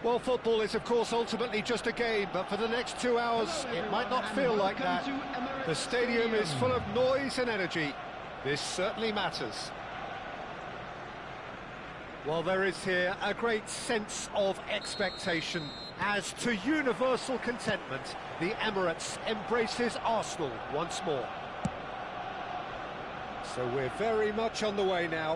Well, football is, of course, ultimately just a game, but for the next 2 hours, it might not feel like that. The stadium is full of noise and energy. This certainly matters. Well, there is here a great sense of expectation. As to universal contentment, the Emirates embraces Arsenal once more. So we're very much on the way now.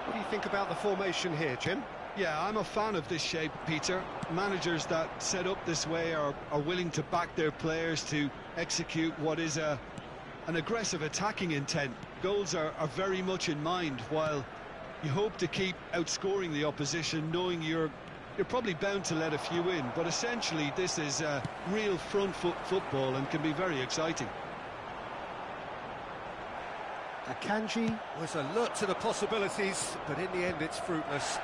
What do you think about the formation here, Jim? Yeah, I'm a fan of this shape, Peter. Managers that set up this way are willing to back their players to execute what is an aggressive attacking intent. Goals are very much in mind, while you hope to keep outscoring the opposition, knowing you're probably bound to let a few in. But essentially, this is real front foot football and can be very exciting. Akanji was alert to the possibilities, but in the end it's fruitless.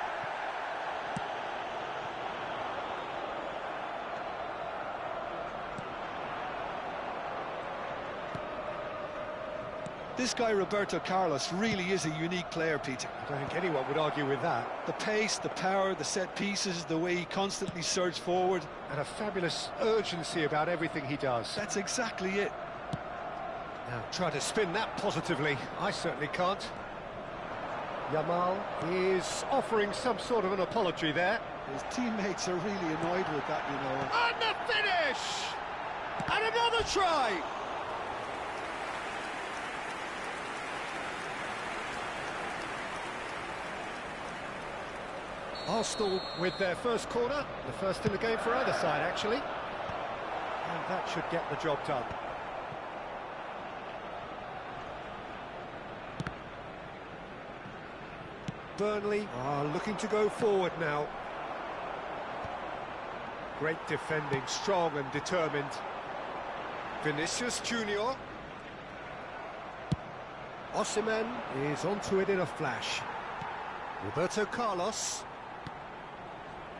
This guy, Roberto Carlos, really is a unique player, Peter. I don't think anyone would argue with that. The pace, the power, the set pieces, the way he constantly surges forward. And a fabulous urgency about everything he does. That's exactly it. Now, try to spin that positively. I certainly can't. Yamal is offering some sort of an apology there. His teammates are really annoyed with that, you know. And the finish! And another try! Arsenal with their first corner, the first in the game for either side, actually. And that should get the job done. Burnley are looking to go forward now. Great defending, strong and determined. Vinicius Junior. Osimhen is onto it in a flash. Roberto Carlos.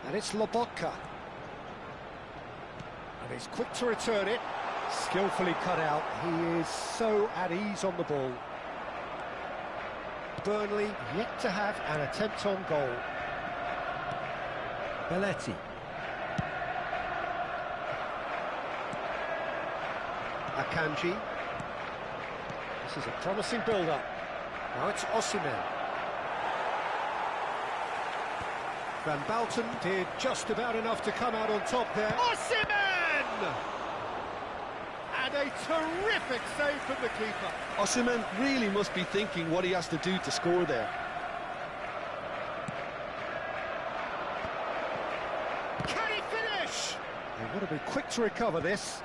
And it's Lobotka. And he's quick to return it. Skillfully cut out. He is so at ease on the ball. Burnley yet to have an attempt on goal. Belletti. Akanji. This is a promising build-up. Now it's Osimhen. Van Bouten did just about enough to come out on top there. Osimhen! And a terrific save from the keeper. Osimhen really must be thinking what he has to do to score there. Can he finish? They've got to be quick to recover this.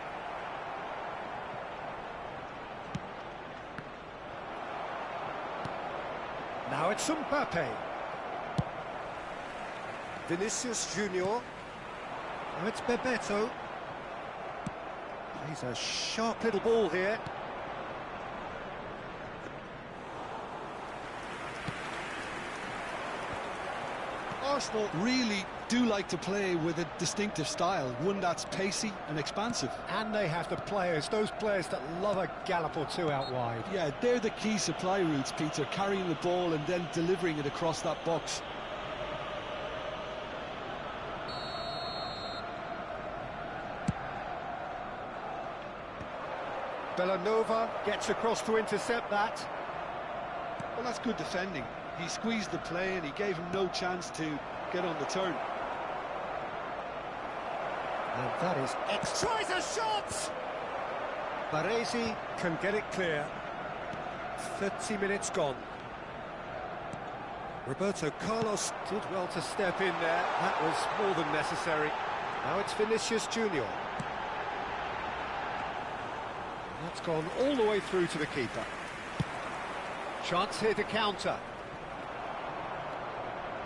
Now it's Mbappe. Vinicius Junior. Now it's Bebeto. He's a sharp little ball here. Arsenal really do like to play with a distinctive style, one that's pacey and expansive. And they have the players, those players that love a gallop or two out wide. Yeah, they're the key supply routes, Peter, carrying the ball and then delivering it across that box. Bellanova gets across to intercept that. Well, that's good defending. He squeezed the play and he gave him no chance to get on the turn. And that is tries a shot! Baresi can get it clear. 30 minutes gone. Roberto Carlos did well to step in there. That was more than necessary. Now it's Vinicius Junior. That's gone all the way through to the keeper. Chance here to counter.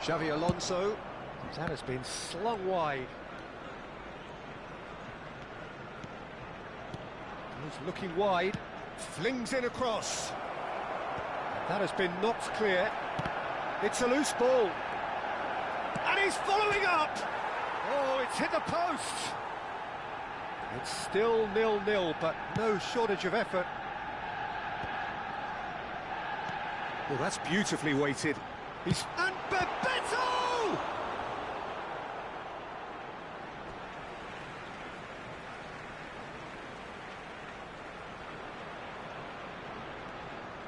Xavi Alonso. That has been slung wide. He's looking wide. Flings in across. That has been knocked clear. It's a loose ball. And he's following up! Oh, it's hit the post! It's still 0-0, but no shortage of effort. Well, that's beautifully weighted. And Bebeto!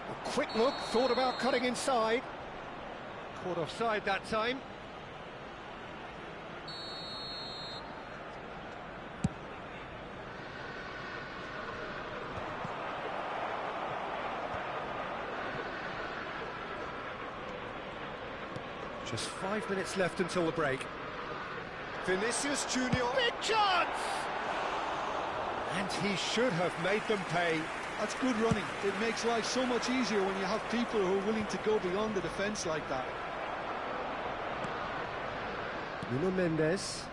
A quick look, thought about cutting inside. Caught offside that time. Just 5 minutes left until the break. Vinicius Junior. Big chance! And he should have made them pay. That's good running. It makes life so much easier when you have people who are willing to go beyond the defence like that. Nuno Mendes.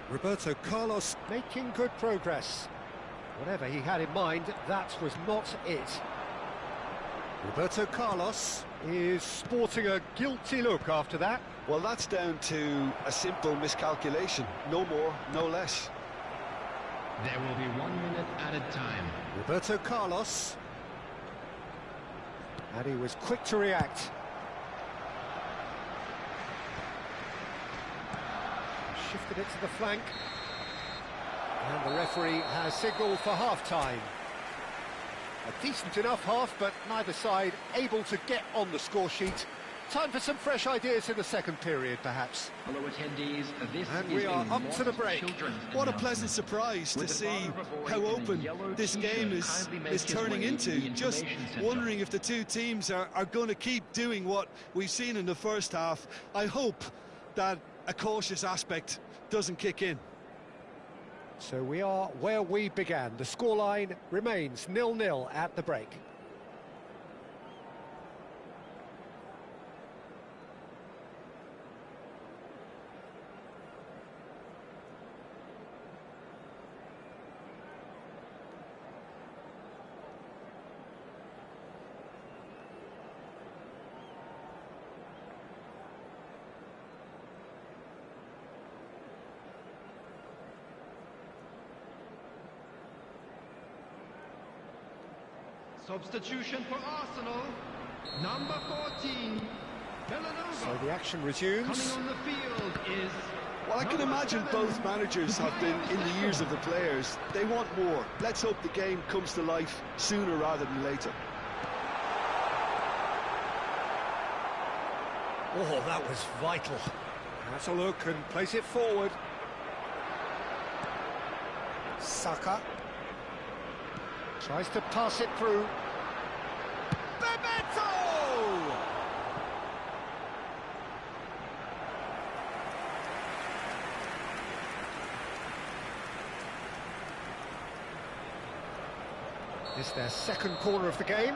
Roberto Carlos making good progress. Whatever he had in mind, that was not it. Roberto Carlos is sporting a guilty look after that. Well, that's down to a simple miscalculation. No more, no less. There will be 1 minute added time. Roberto Carlos. And he was quick to react. Shifted it to the flank. And the referee has signalled for half-time. A decent enough half, but neither side able to get on the score sheet. Time for some fresh ideas in the second period, perhaps. Hello attendees, this and we are up to the break. What a pleasant surprise to see how open this game is turning into. Just wondering if the two teams are going to keep doing what we've seen in the first half. I hope that a cautious aspect doesn't kick in. So we are where we began. The scoreline remains 0-0 at the break. Substitution for Arsenal, number 14, Villanova. So the action resumes. Coming on the field is... Well, I can imagine both managers have been in the ears of the players. They want more. Let's hope the game comes to life sooner rather than later. Oh, that was vital. Has a look and place it forward. Saka. Tries to pass it through. Bebeto! It's their second corner of the game.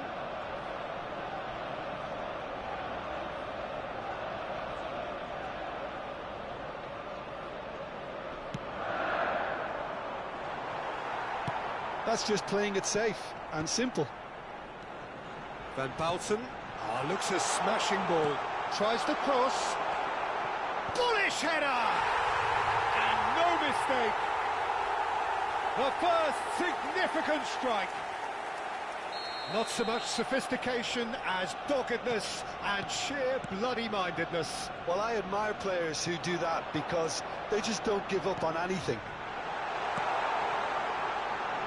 That's just playing it safe and simple. Van Bouten looks a smashing ball. Tries to cross. Bullish header! And no mistake. The first significant strike. Not so much sophistication as doggedness and sheer bloody-mindedness. Well, I admire players who do that because they just don't give up on anything.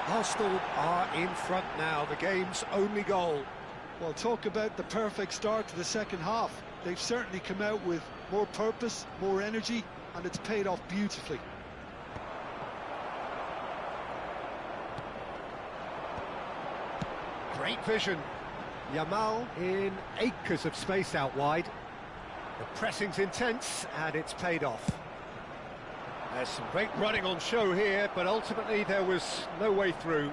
Arsenal are in front now, the game's only goal. Well, talk about the perfect start to the second half. They've certainly come out with more purpose, more energy, and it's paid off beautifully. Great vision. Yamal in acres of space out wide. The pressing's intense, and it's paid off. There's some great running on show here, but ultimately there was no way through.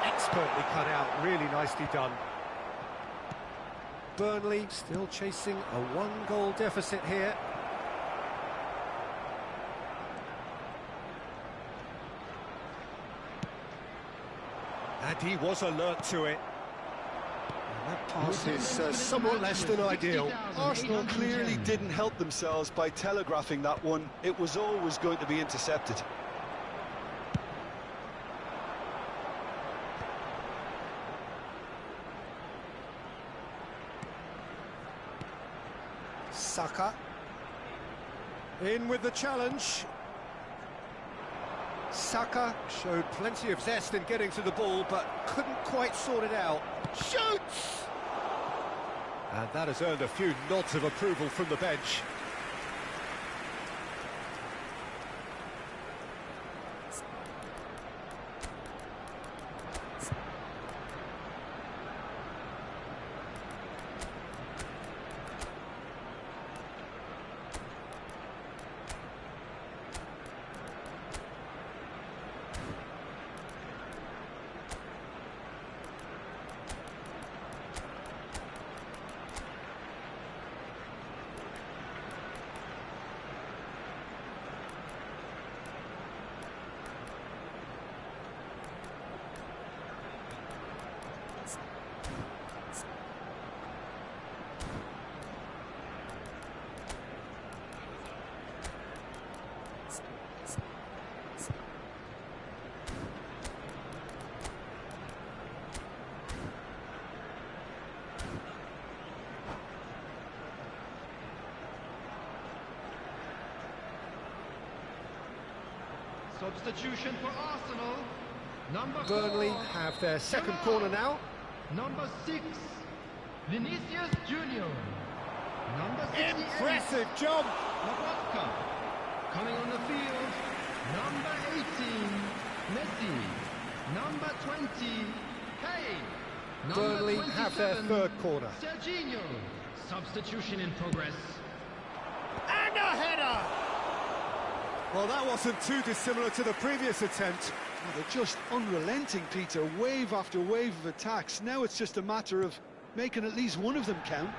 Expertly cut out, really nicely done. Burnley still chasing a one-goal deficit here. And he was alert to it. And that pass is somewhat less than ideal. Arsenal clearly didn't help themselves by telegraphing that one. It was always going to be intercepted. Saka in with the challenge. Saka showed plenty of zest in getting to the ball, but couldn't quite sort it out. Shoots! And that has earned a few nods of approval from the bench. Substitution for Arsenal. Burnley 4, have their second Yamal. corner now. Number 6, Vinicius Junior. Number 68, Impressive jump. Lobotka. Coming on the field, number 18, Messi. Number 20, Kane. Number Burnley have their 27, third corner. Serginho. Substitution in progress. And a header! Well, that wasn't too dissimilar to the previous attempt. Well, they're just unrelenting, Peter. Wave after wave of attacks. Now it's just a matter of making at least one of them count.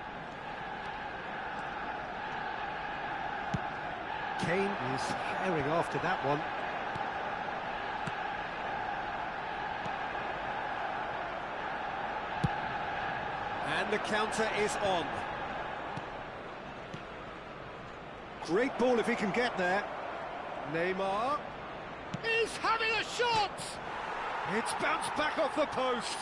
Kane is herring after that one. And the counter is on. Great ball if he can get there. Neymar. He's having a shot! It's bounced back off the post.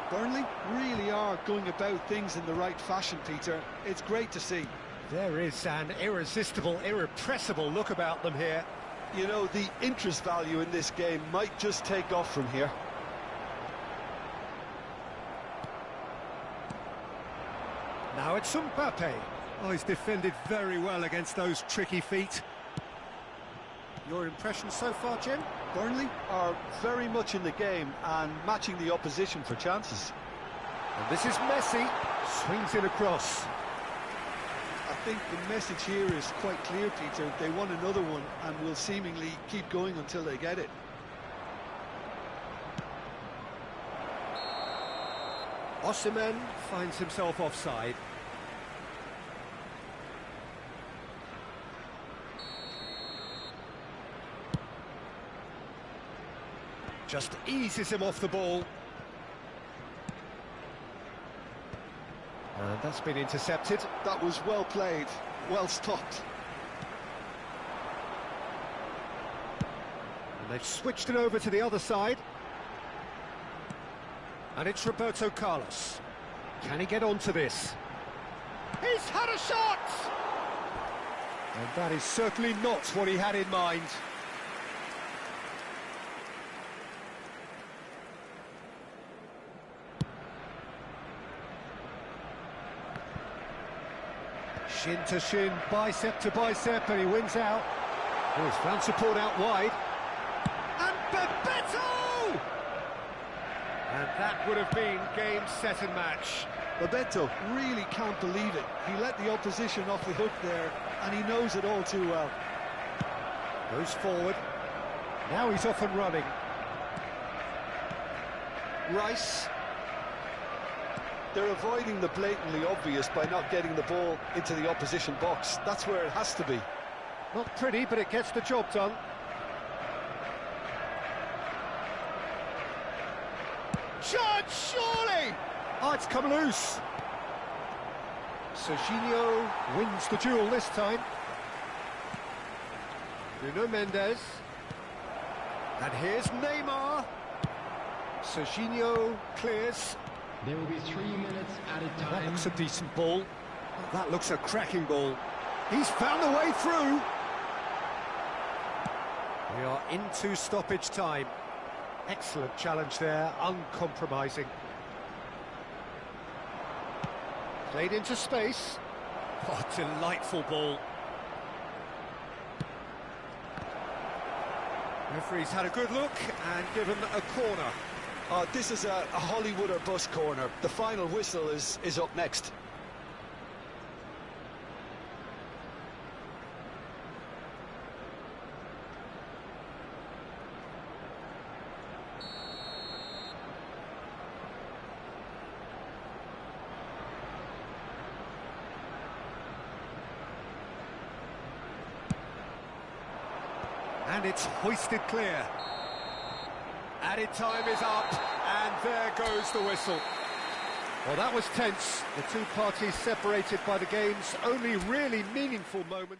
Burnley really are going about things in the right fashion, Peter. It's great to see. There is an irresistible, irrepressible look about them here. You know, the interest value in this game might just take off from here. Now it's Mbappe. Oh, he's defended very well against those tricky feet. Your impression so far, Jim? Burnley are very much in the game and matching the opposition for chances. And this is Messi. Swings in across. I think the message here is quite clear, Peter. They want another one and will seemingly keep going until they get it. Osimhen finds himself offside. Just eases him off the ball. And that's been intercepted. That was well played, well stopped. And they've switched it over to the other side. And it's Roberto Carlos. Can he get onto this? He's had a shot! And that is certainly not what he had in mind. Shin to shin, bicep to bicep, and he wins out. Oh, he's found support out wide. And Bebeto! And that would have been game, set and match. Bebeto really can't believe it. He let the opposition off the hook there, and he knows it all too well. Goes forward. Now he's off and running. Rice. They're avoiding the blatantly obvious by not getting the ball into the opposition box. That's where it has to be. Not pretty, but it gets the job done. Shot, surely! Oh, it's come loose. Serginho wins the duel this time. Nuno Mendes. And here's Neymar. Serginho clears. There will be 3 minutes at a time. That looks a decent ball. That looks a cracking ball. He's found a way through. We are into stoppage time. Excellent challenge there, uncompromising. Played into space. Oh, delightful ball. Referee's had a good look and given a corner. This is a Hollywood or bust corner. The final whistle is up next. And it's hoisted clear. Added time is up, and there goes the whistle. Well, that was tense. The two parties separated by the game's only really meaningful moment.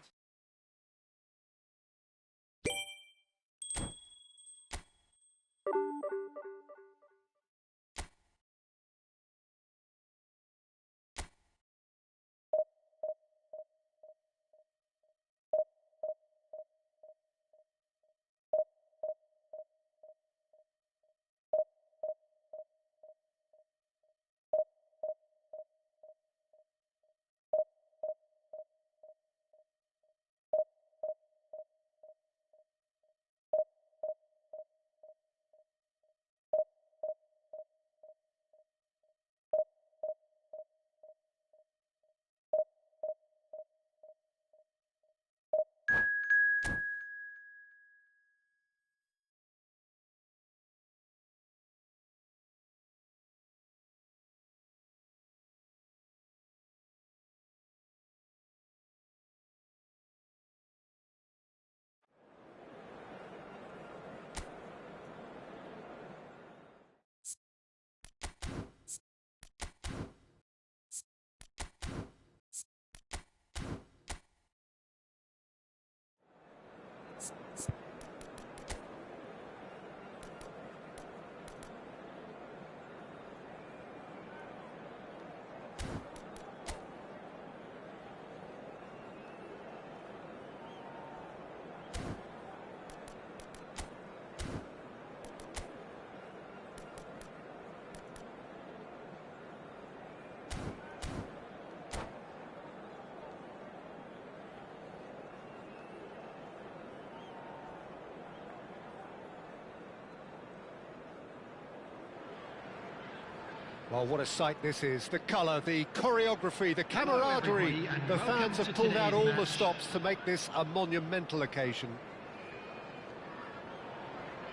Well, what a sight this is. The colour, the choreography, the camaraderie. The fans have pulled out all the stops to make this a monumental occasion.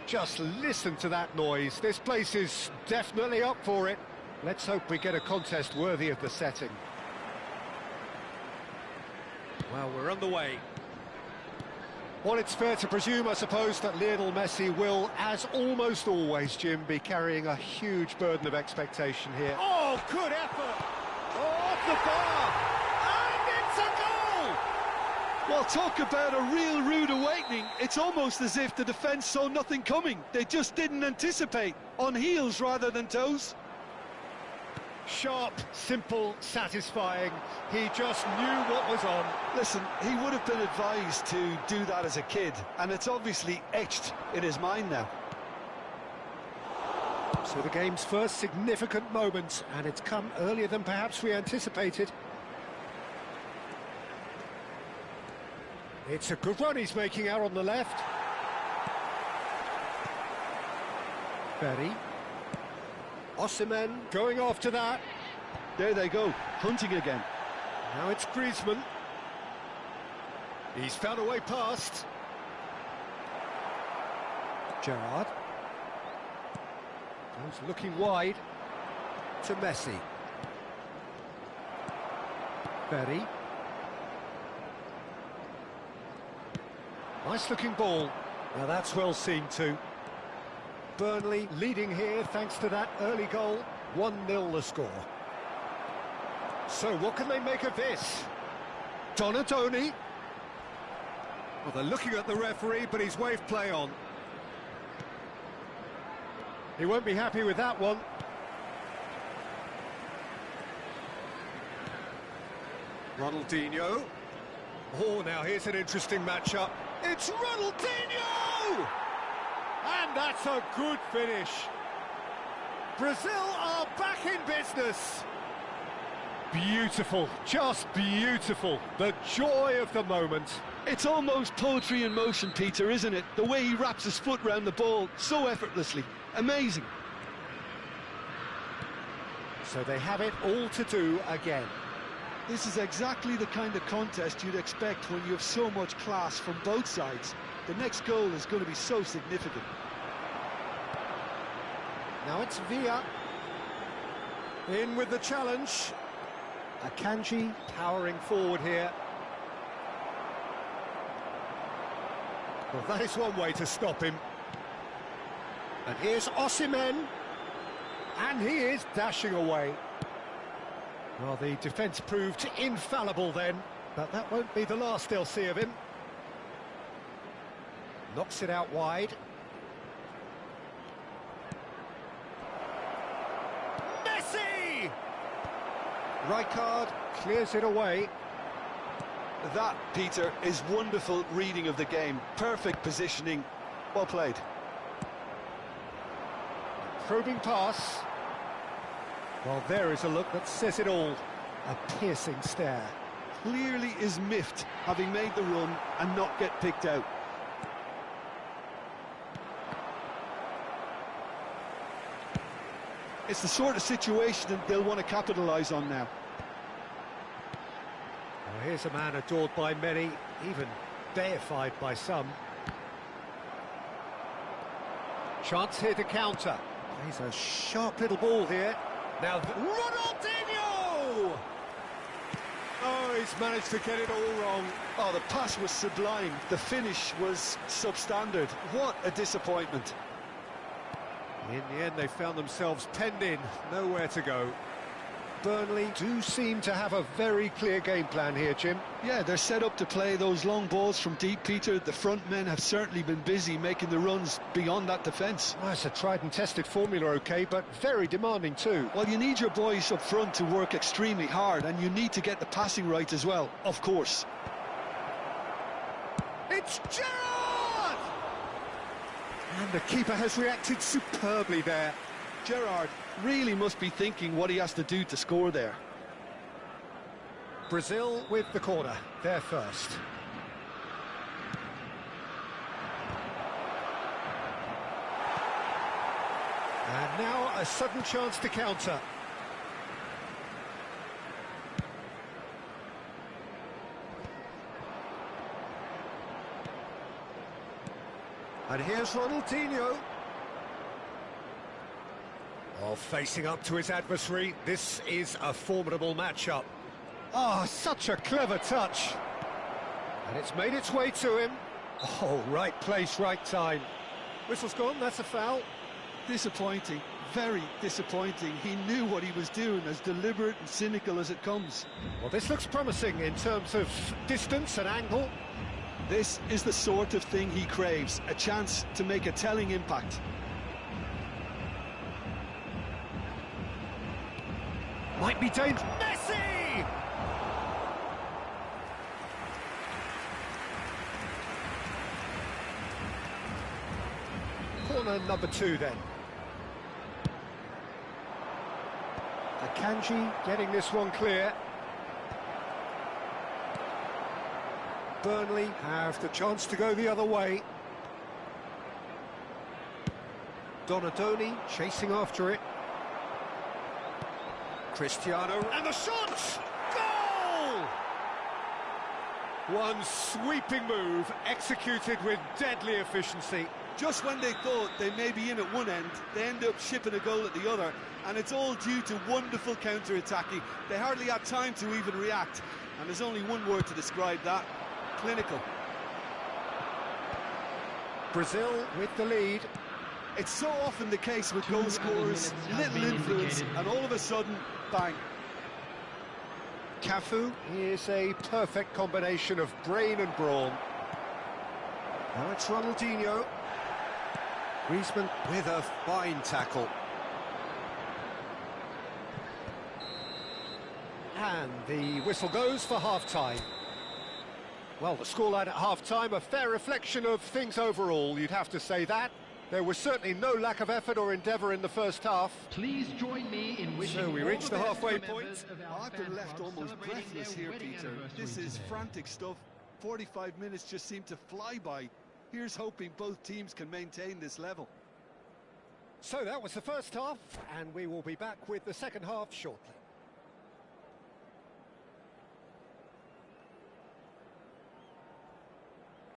Just listen to that noise. This place is definitely up for it. Let's hope we get a contest worthy of the setting. Well, we're underway. Well, it's fair to presume, I suppose, that Lionel Messi will, as almost always, Jim, be carrying a huge burden of expectation here. Oh, good effort! Oh, off the bar! And it's a goal! Well, talk about a real rude awakening. It's almost as if the defence saw nothing coming. They just didn't anticipate. On heels rather than toes. Sharp, simple, satisfying. He just knew what was on. Listen, he would have been advised to do that as a kid, and it's obviously etched in his mind now. So the game's first significant moment, and it's come earlier than perhaps we anticipated. It's a good run he's making out on the left. Berry. Osimhen going after that. There they go, hunting again. Now it's Griezmann. He's found a way past. Gerrard. Goes looking wide to Messi. Berry. Nice looking ball. Now that's well seen too. Burnley leading here thanks to that early goal. 1-0 the score. So what can they make of this? Donadoni. Well, they're looking at the referee, but he's waved play on. He won't be happy with that one. Ronaldinho. Oh, now here's an interesting matchup. It's Ronaldinho! And that's a good finish. Brazil are back in business. Beautiful, just beautiful. The joy of the moment. It's almost poetry in motion, Peter, isn't it? The way he wraps his foot round the ball so effortlessly. Amazing. So they have it all to do again. This is exactly the kind of contest you'd expect when you have so much class from both sides. The next goal is going to be so significant. Now it's Villa. In with the challenge. Akanji powering forward here. Well, that is one way to stop him. And here's Osimhen. And he is dashing away. Well, the defence proved infallible then, but that won't be the last they'll see of him. Knocks it out wide. Messi! Rijkaard clears it away. That, Peter, is wonderful reading of the game. Perfect positioning. Well played. Probing pass. Well, there is a look that says it all. A piercing stare. Clearly is miffed, having made the run and not get picked out. It's the sort of situation that they'll want to capitalise on now. Well, here's a man adored by many, even deified by some. Chance here to counter. He's a sharp little ball here. Now, Ronaldinho! Oh, he's managed to get it all wrong. Oh, the pass was sublime. The finish was substandard. What a disappointment. In the end, they found themselves penned in, nowhere to go. Burnley do seem to have a very clear game plan here, Jim. Yeah, they're set up to play those long balls from deep, Peter. The front men have certainly been busy making the runs beyond that defence. Well, it's a tried and tested formula, OK, but very demanding too. Well, you need your boys up front to work extremely hard, and you need to get the passing right as well, of course. It's Gerrard! And the keeper has reacted superbly there. Gerrard really must be thinking what he has to do to score there. Brazil with the corner, they're first. And now a sudden chance to counter. And here's Ronaldinho. Oh, facing up to his adversary, this is a formidable matchup. Oh, such a clever touch. And it's made its way to him. Oh, right place, right time. Whistle's gone, that's a foul. Disappointing, very disappointing. He knew what he was doing, as deliberate and cynical as it comes. Well, this looks promising in terms of distance and angle. This is the sort of thing he craves, a chance to make a telling impact. Might be dangerous. Messi! Corner number 2 then. Akanji getting this one clear. Burnley have the chance to go the other way. Donadoni chasing after it. Cristiano, and the shot! Goal! One sweeping move, executed with deadly efficiency. Just when they thought they may be in at one end, they end up shipping a goal at the other, and it's all due to wonderful counter-attacking. They hardly had time to even react, and there's only one word to describe that: clinical. Brazil with the lead. It's so often the case with goal scorers, little influence, and all of a sudden, bang. Cafu is a perfect combination of brain and brawn. Now it's Ronaldinho. Griezmann with a fine tackle. And the whistle goes for half-time. Well, the scoreline at half-time, a fair reflection of things overall, you'd have to say that. There was certainly no lack of effort or endeavour in the first half. Please join me in wishing So we all reached the best halfway to point. members of our I've been fan left club almost celebrating breathless their here, wedding Peter. anniversary This is today. frantic stuff. 45 minutes just seem to fly by. Here's hoping both teams can maintain this level. So that was the first half, and we will be back with the second half shortly.